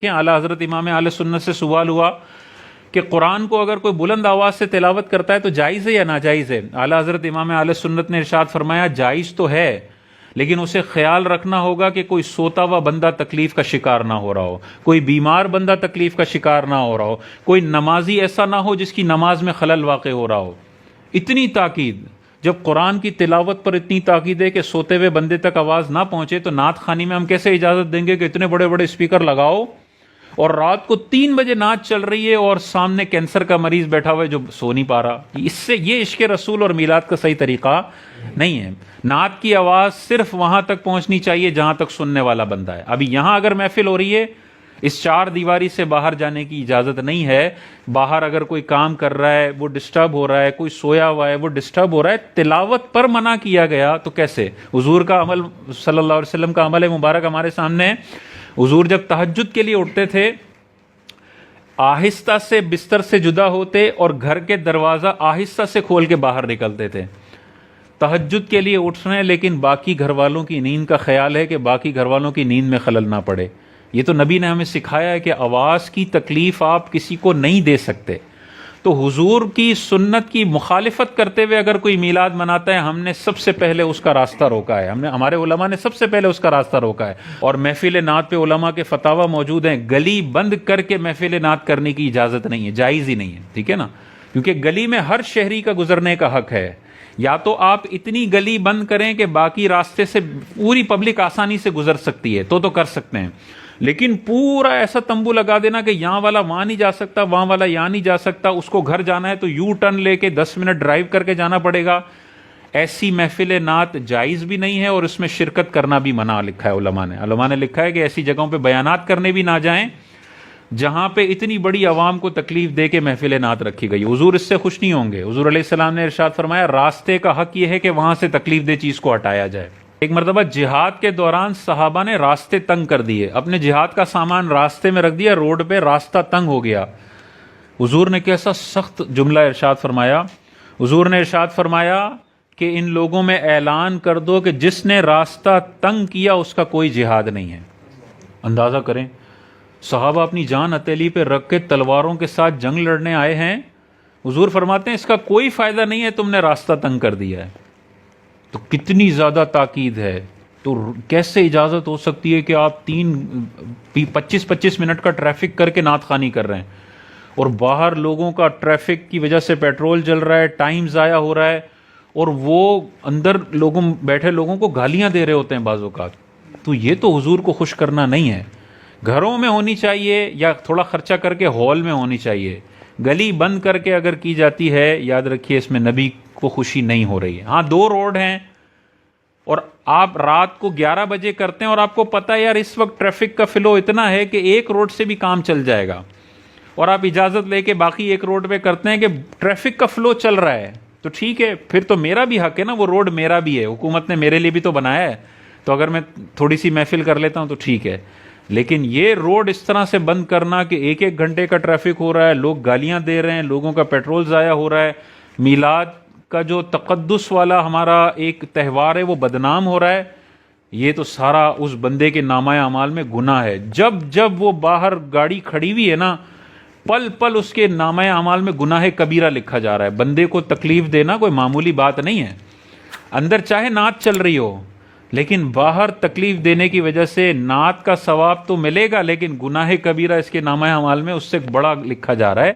اعلیٰ حضرت امام اہل سنت سے سوال ہوا کہ قرآن کو اگر کوئی بلند آواز سے تلاوت کرتا ہے تو جائز ہے یا ناجائز ہے؟ اعلیٰ حضرت امام اہل سنت نے ارشاد فرمایا جائز تو ہے، لیکن اسے خیال رکھنا ہوگا کہ کوئی سوتا ہوا بندہ تکلیف کا شکار نہ ہو رہا ہو، کوئی بیمار بندہ تکلیف کا شکار نہ ہو رہا ہو، کوئی نمازی ایسا نہ ہو جس کی نماز میں خلل واقع ہو رہا ہو۔ اتنی تاکید، جب قرآن کی تلاوت پر اتنی تاکید ہے کہ سوتے ہوئے بندے تک آواز نہ پہنچے، تو نعت خوانی میں ہم کیسے اجازت دیں گے کہ اتنے بڑے بڑے اسپیکر لگاؤ اور رات کو 3 بجے نعت چل رہی ہے اور سامنے کینسر کا مریض بیٹھا ہوا ہے جو سو نہیں پا رہا؟ اس سے یہ عشق رسول اور میلاد کا صحیح طریقہ نہیں ہے۔ نعت کی آواز صرف وہاں تک پہنچنی چاہیے جہاں تک سننے والا بندہ ہے۔ ابھی یہاں اگر محفل ہو رہی ہے، اس 4 دیواری سے باہر جانے کی اجازت نہیں ہے۔ باہر اگر کوئی کام کر رہا ہے وہ ڈسٹرب ہو رہا ہے، کوئی سویا ہوا ہے وہ ڈسٹرب ہو رہا ہے، تلاوت پر منع کیا گیا تو کیسے؟ حضور کا عمل، صلی اللہ علیہ وسلم کا عمل مبارک ہمارے سامنے ہے۔ حضور جب تہجد کے لیے اٹھتے تھے، آہستہ سے بستر سے جدا ہوتے اور گھر کے دروازہ آہستہ سے کھول کے باہر نکلتے تھے۔ تہجد کے لیے اٹھ رہے ہیں لیکن باقی گھر والوں کی نیند کا خیال ہے کہ باقی گھر والوں کی نیند میں خلل نہ پڑے۔ یہ تو نبی نے ہمیں سکھایا ہے کہ آواز کی تکلیف آپ کسی کو نہیں دے سکتے۔ تو حضور کی سنت کی مخالفت کرتے ہوئے اگر کوئی میلاد مناتا ہے، ہم نے سب سے پہلے اس کا راستہ روکا ہے، ہمارے علماء نے سب سے پہلے اس کا راستہ روکا ہے۔ اور محفل نعت پہ علماء کے فتاوی موجود ہیں، گلی بند کر کے محفل نعت کرنے کی اجازت نہیں ہے، جائز ہی نہیں ہے، ٹھیک ہے نا؟ کیونکہ گلی میں ہر شہری کا گزرنے کا حق ہے۔ یا تو آپ اتنی گلی بند کریں کہ باقی راستے سے پوری پبلک آسانی سے گزر سکتی ہے تو کر سکتے ہیں، لیکن پورا ایسا تمبو لگا دینا کہ یہاں والا وہاں نہیں جا سکتا، وہاں والا یہاں نہیں جا سکتا، اس کو گھر جانا ہے تو یو ٹرن لے کے 10 منٹ ڈرائیو کر کے جانا پڑے گا، ایسی محفل نعت جائز بھی نہیں ہے اور اس میں شرکت کرنا بھی منع لکھا ہے علماء نے لکھا ہے کہ ایسی جگہوں پہ بیانات کرنے بھی نہ جائیں جہاں پہ اتنی بڑی عوام کو تکلیف دے کے محفل نعت رکھی گئی۔ حضور اس سے خوش نہیں ہوں گے۔ حضور علیہ السلام نے ارشاد فرمایا راستے کا حق یہ ہے کہ وہاں سے تکلیف دہ چیز کو ہٹایا جائے۔ ایک مرتبہ جہاد کے دوران صحابہ نے راستے تنگ کر دیے، اپنے جہاد کا سامان راستے میں رکھ دیا، روڈ پہ راستہ تنگ ہو گیا۔ حضور نے کیسا سخت جملہ ارشاد فرمایا؟ حضور نے ارشاد فرمایا کہ ان لوگوں میں اعلان کر دو کہ جس نے راستہ تنگ کیا اس کا کوئی جہاد نہیں ہے۔ اندازہ کریں، صحابہ اپنی جان ہتھیلی پہ رکھ کے تلواروں کے ساتھ جنگ لڑنے آئے ہیں، حضور فرماتے ہیں اس کا کوئی فائدہ نہیں ہے، تم نے راستہ تنگ کر دیا ہے۔ تو کتنی زیادہ تاکید ہے، تو کیسے اجازت ہو سکتی ہے کہ آپ 25 منٹ کا ٹریفک کر کے نعت خوانی کر رہے ہیں اور باہر لوگوں کا ٹریفک کی وجہ سے پیٹرول جل رہا ہے، ٹائم ضائع ہو رہا ہے، اور وہ اندر بیٹھے لوگوں کو گالیاں دے رہے ہوتے ہیں بعض اوقات۔ تو یہ تو حضور کو خوش کرنا نہیں ہے۔ گھروں میں ہونی چاہیے یا تھوڑا خرچہ کر کے ہال میں ہونی چاہیے، گلی بند کر کے اگر کی جاتی ہے، یاد رکھیے اس میں نبی کو خوشی نہیں ہو رہی ہے۔ ہاں 2 روڈ ہیں اور آپ رات کو 11 بجے کرتے ہیں اور آپ کو پتہ ہے یار اس وقت ٹریفک کا فلو اتنا ہے کہ ایک روڈ سے بھی کام چل جائے گا، اور آپ اجازت لے کے باقی ایک روڈ پہ کرتے ہیں کہ ٹریفک کا فلو چل رہا ہے، تو ٹھیک ہے، پھر تو میرا بھی حق ہے نا، وہ روڈ میرا بھی ہے، حکومت نے میرے لیے بھی تو بنایا ہے، تو اگر میں تھوڑی سی محفل کر لیتا ہوں تو ٹھیک ہے۔ لیکن یہ روڈ اس طرح سے بند کرنا کہ 1 گھنٹے کا ٹریفک ہو رہا ہے، لوگ گالیاں دے رہے ہیں، لوگوں کا پیٹرول ضائع ہو رہا ہے، میلاد کا جو تقدس والا ہمارا ایک تہوار ہے وہ بدنام ہو رہا ہے، یہ تو سارا اس بندے کے نامہ اعمال میں گناہ ہے۔ جب وہ باہر گاڑی کھڑی ہوئی ہے نا، پل پل اس کے نامہ اعمال میں گناہ کبیرہ لکھا جا رہا ہے۔ بندے کو تکلیف دینا کوئی معمولی بات نہیں ہے۔ اندر چاہے نعت چل رہی ہو، لیکن باہر تکلیف دینے کی وجہ سے نعت کا ثواب تو ملے گا، لیکن گناہ کبیرہ اس کے نامہ اعمال میں اس سے بڑا لکھا جا رہا ہے۔